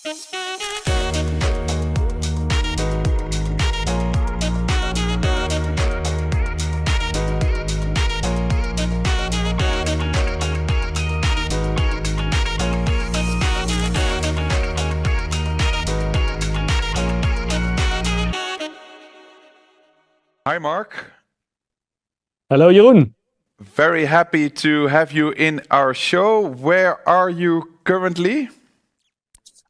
Hi, Mark. Hello, Jeroen. Very happy to have you in our show. Where are you currently?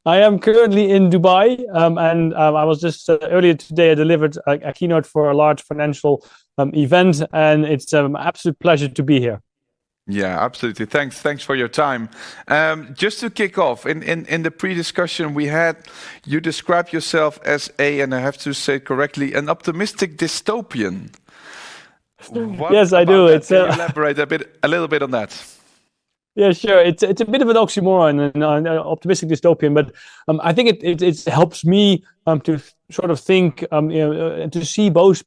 I am currently in Dubai, and I was just earlier today. I delivered a keynote for a large financial event, and it's an absolute pleasure to be here. Yeah, absolutely. Thanks for your time. Just to kick off, in the pre-discussion we had, you described yourself as and I have to say it correctly, an optimistic dystopian. Yes, I do. That? Can you elaborate a little bit on that? Yeah, sure. It's a bit of an oxymoron, an optimistic dystopian, but I think it helps me to sort of think, to see both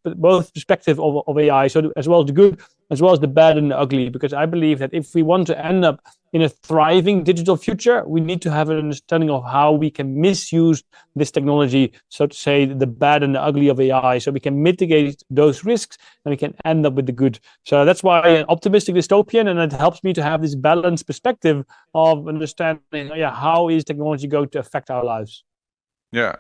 perspectives of AI, so as well as the good, as well as the bad and the ugly. Because I believe that if we want to end up in a thriving digital future, we need to have an understanding of how we can misuse this technology, so to say, the bad and the ugly of AI, so we can mitigate those risks and we can end up with the good. So that's why I'm optimistic dystopian, and it helps me to have this balanced perspective of understanding, how is technology going to affect our lives. Yeah,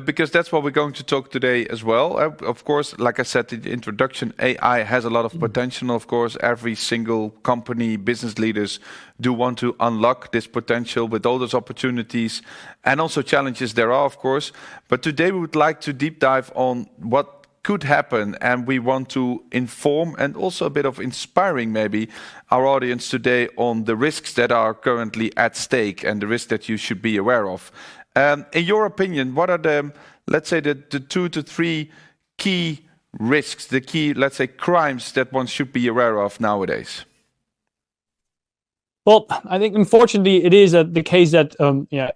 because that's what we're going to talk today as well. Of course, like I said in the introduction, AI has a lot of potential. Of course, every single company, business leaders do want to unlock this potential with all those opportunities and also challenges there are, of course. But today we would like to deep dive on what could happen, and we want to inform and also a bit of inspiring maybe our audience today on the risks that are currently at stake and the risks that you should be aware of. In your opinion, what are the 2 to 3 key risks, the key, let's say, crimes that one should be aware of nowadays? Well, I think unfortunately it is the case that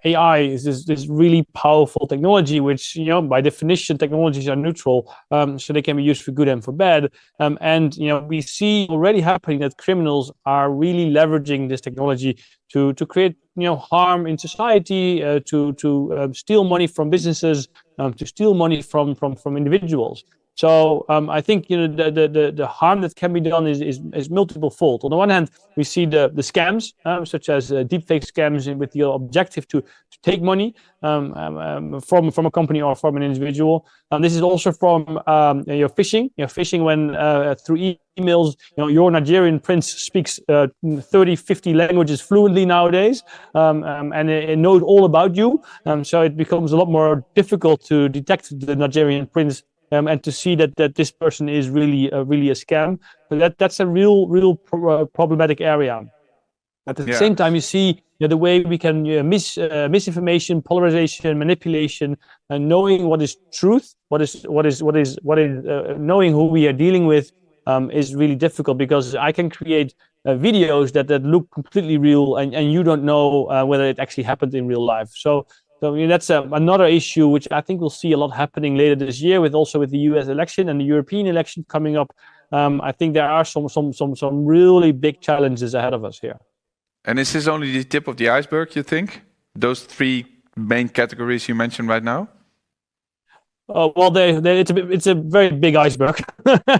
AI is this really powerful technology, which by definition technologies are neutral, so they can be used for good and for bad. And we see already happening that criminals are really leveraging this technology to create harm in society, to steal money from businesses, to steal money from individuals. So I think the harm that can be done is multiple fold. On the one hand, we see the scams, such as deepfake scams, with the objective to take money from a company or from an individual. This is also from phishing. Phishing when through emails, your Nigerian prince speaks 30, 50 languages fluently nowadays, and it knows all about you. So it becomes a lot more difficult to detect the Nigerian prince. And to see that this person is really a scam, so that's a real problematic area. At the same time, you see the way we can misinformation, polarization, manipulation, and knowing what is truth, what is knowing who we are dealing with is really difficult, because I can create videos that look completely real, and you don't know whether it actually happened in real life. So that's another issue which I think we'll see a lot happening later this year, with the US election and the European election coming up. I think there are some really big challenges ahead of us here. And is this only the tip of the iceberg, you think? Those 3 main categories you mentioned right now? Well, it's a very big iceberg,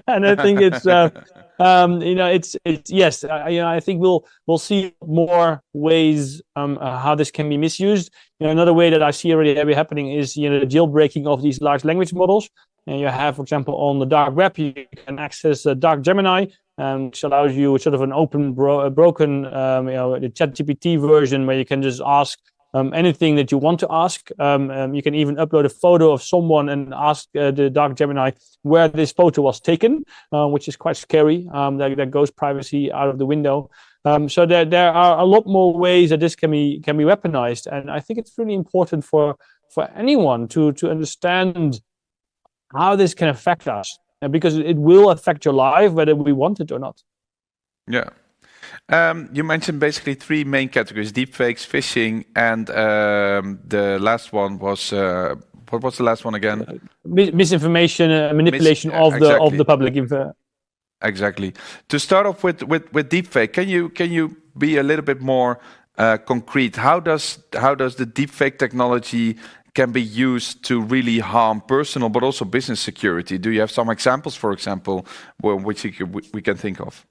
and I think it's yes. I think we'll see more ways how this can be misused. Another way that I see already happening is the jailbreaking of these large language models. And you have, for example, on the dark web, you can access dark Gemini, which allows you sort of an open, broken, the ChatGPT version, where you can just ask anything that you want to ask. You can even upload a photo of someone and ask the dark Gemini where this photo was taken, which is quite scary. That goes privacy out of the window. So there are a lot more ways that this can be weaponized, and I think it's really important for anyone to understand how this can affect us, because it will affect your life whether we want it or not. Yeah. You mentioned basically 3 main categories: deepfakes, phishing, and the last one was what was the last one again? Misinformation, manipulation of the public info. Exactly. To start off with deepfake, can you be a little bit more concrete. How does the deepfake technology can be used to really harm personal but also business security? Do you have some examples, for example, which we can think of?